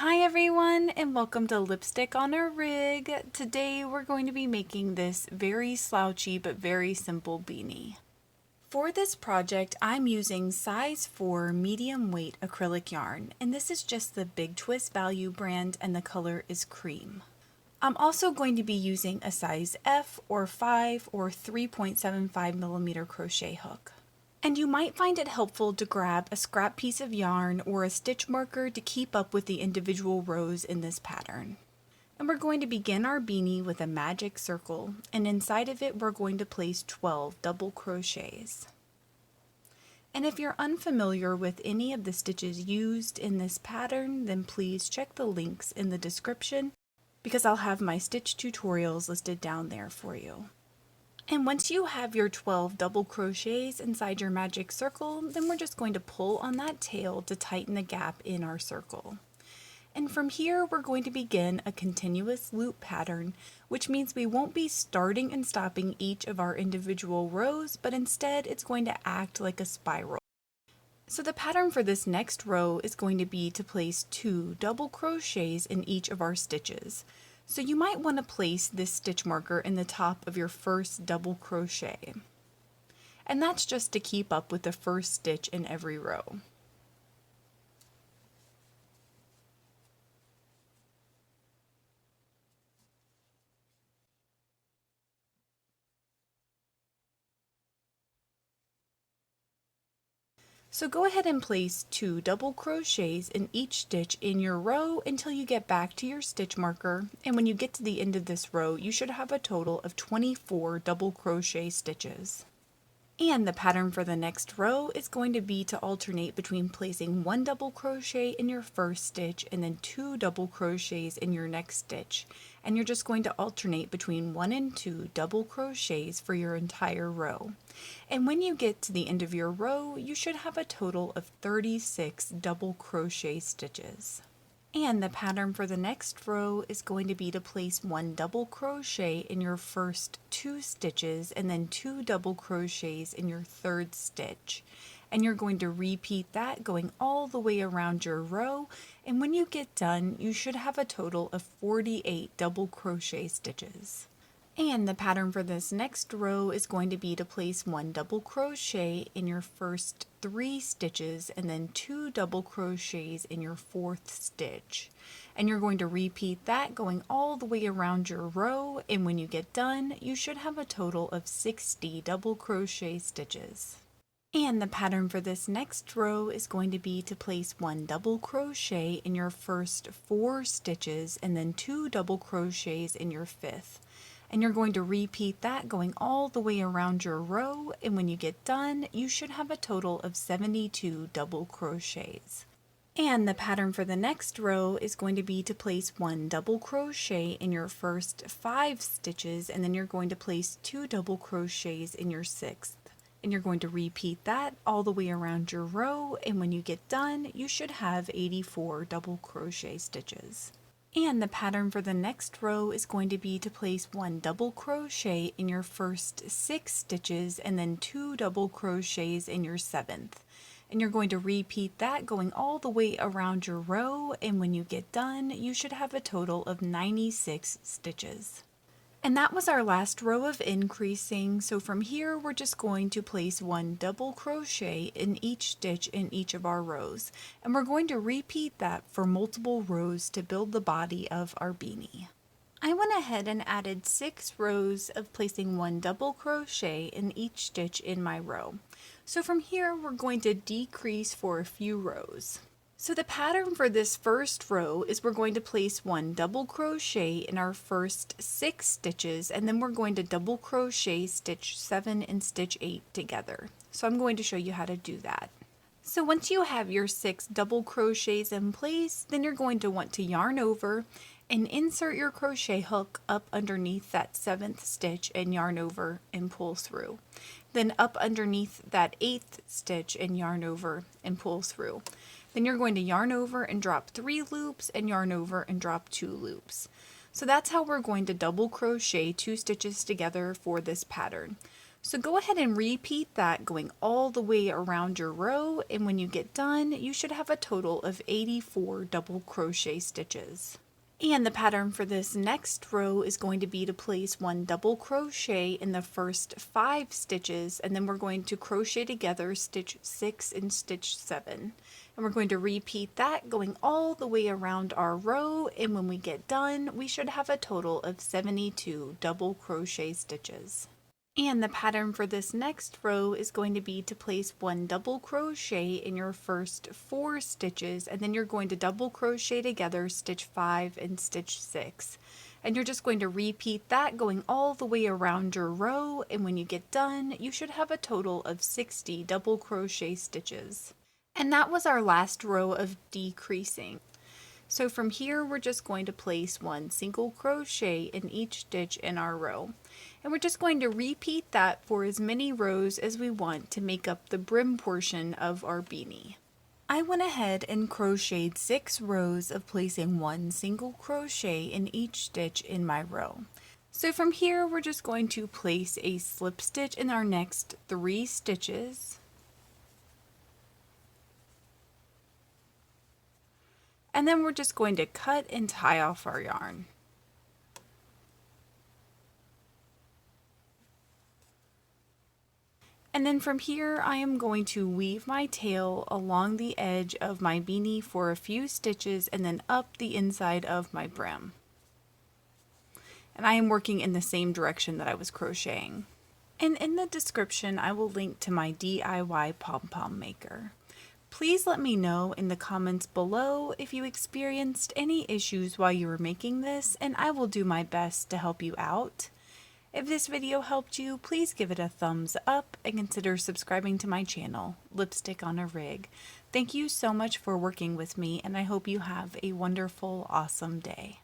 Hi everyone and welcome to Lipstick on a Rig. Today we're going to be making this very slouchy but very simple beanie. For this project I'm using size 4 medium weight acrylic yarn, and this is just the Big Twist Value brand and the color is cream. I'm also going to be using a size F or 5 or 3.75mm crochet hook. And you might find it helpful to grab a scrap piece of yarn or a stitch marker to keep up with the individual rows in this pattern. And we're going to begin our beanie with a magic circle, and inside of it we're going to place 12 double crochets. And if you're unfamiliar with any of the stitches used in this pattern, then please check the links in the description because I'll have my stitch tutorials listed down there for you. And once you have your 12 double crochets inside your magic circle, then we're just going to pull on that tail to tighten the gap in our circle. And from here, we're going to begin a continuous loop pattern, which means we won't be starting and stopping each of our individual rows, but instead it's going to act like a spiral. So the pattern for this next row is going to be to place 2 double crochets in each of our stitches. So you might want to place this stitch marker in the top of your first double crochet. And that's just to keep up with the first stitch in every row. So go ahead and place 2 double crochets in each stitch in your row until you get back to your stitch marker, and when you get to the end of this row you should have a total of 24 double crochet stitches. And the pattern for the next row is going to be to alternate between placing 1 double crochet in your first stitch and then 2 double crochets in your next stitch. And you're just going to alternate between 1 and 2 double crochets for your entire row. And when you get to the end of your row, you should have a total of 36 double crochet stitches. And the pattern for the next row is going to be to place 1 double crochet in your first 2 stitches and then 2 double crochets in your third stitch. And you're going to repeat that going all the way around your row, and when you get done you should have a total of 48 double crochet stitches. And the pattern for this next row is going to be to place 1 double crochet in your first 3 stitches and then 2 double crochets in your fourth stitch. And you're going to repeat that going all the way around your row, and when you get done you should have a total of 60 double crochet stitches. And the pattern for this next row is going to be to place 1 double crochet in your first 4 stitches and then 2 double crochets in your fifth. And you're going to repeat that going all the way around your row, and when you get done you should have a total of 72 double crochets. And the pattern for the next row is going to be to place 1 double crochet in your first 5 stitches, and then you're going to place 2 double crochets in your 6th. And you're going to repeat that all the way around your row, and when you get done you should have 84 double crochet stitches. And the pattern for the next row is going to be to place 1 double crochet in your first 6 stitches and then 2 double crochets in your 7th. And you're going to repeat that going all the way around your row, and when you get done you should have a total of 96 stitches. And that was our last row of increasing, so from here we're just going to place 1 double crochet in each stitch in each of our rows, and we're going to repeat that for multiple rows to build the body of our beanie. I went ahead and added 6 rows of placing 1 double crochet in each stitch in my row. So from here we're going to decrease for a few rows. So the pattern for this first row is we're going to place 1 double crochet in our first 6 stitches, and then we're going to double crochet stitch 7 and stitch 8 together. So I'm going to show you how to do that. So once you have your 6 double crochets in place, then you're going to want to yarn over and insert your crochet hook up underneath that 7th stitch and yarn over and pull through. Then up underneath that 8th stitch and yarn over and pull through. Then you're going to yarn over and drop 3 loops and yarn over and drop 2 loops. So that's how we're going to double crochet 2 stitches together for this pattern. So go ahead and repeat that going all the way around your row, and when you get done, you should have a total of 84 double crochet stitches. And the pattern for this next row is going to be to place 1 double crochet in the first 5 stitches, and then we're going to crochet together stitch 6 and stitch 7. And we're going to repeat that going all the way around our row, and when we get done, we should have a total of 72 double crochet stitches. And the pattern for this next row is going to be to place 1 double crochet in your first 4 stitches, and then you're going to double crochet together stitch 5 and stitch 6. And you're just going to repeat that going all the way around your row, and when you get done, you should have a total of 60 double crochet stitches. And that was our last row of decreasing. So from here, we're just going to place 1 single crochet in each stitch in our row. And we're just going to repeat that for as many rows as we want to make up the brim portion of our beanie. I went ahead and crocheted 6 rows of placing 1 single crochet in each stitch in my row. So from here, we're just going to place a slip stitch in our next 3 stitches. And then we're just going to cut and tie off our yarn. And then from here, I am going to weave my tail along the edge of my beanie for a few stitches and then up the inside of my brim. And I am working in the same direction that I was crocheting. And in the description, I will link to my DIY pom-pom maker. Please let me know in the comments below if you experienced any issues while you were making this, and I will do my best to help you out. If this video helped you, please give it a thumbs up and consider subscribing to my channel, Lipstick on a Rig. Thank you so much for working with me, and I hope you have a wonderful, awesome day.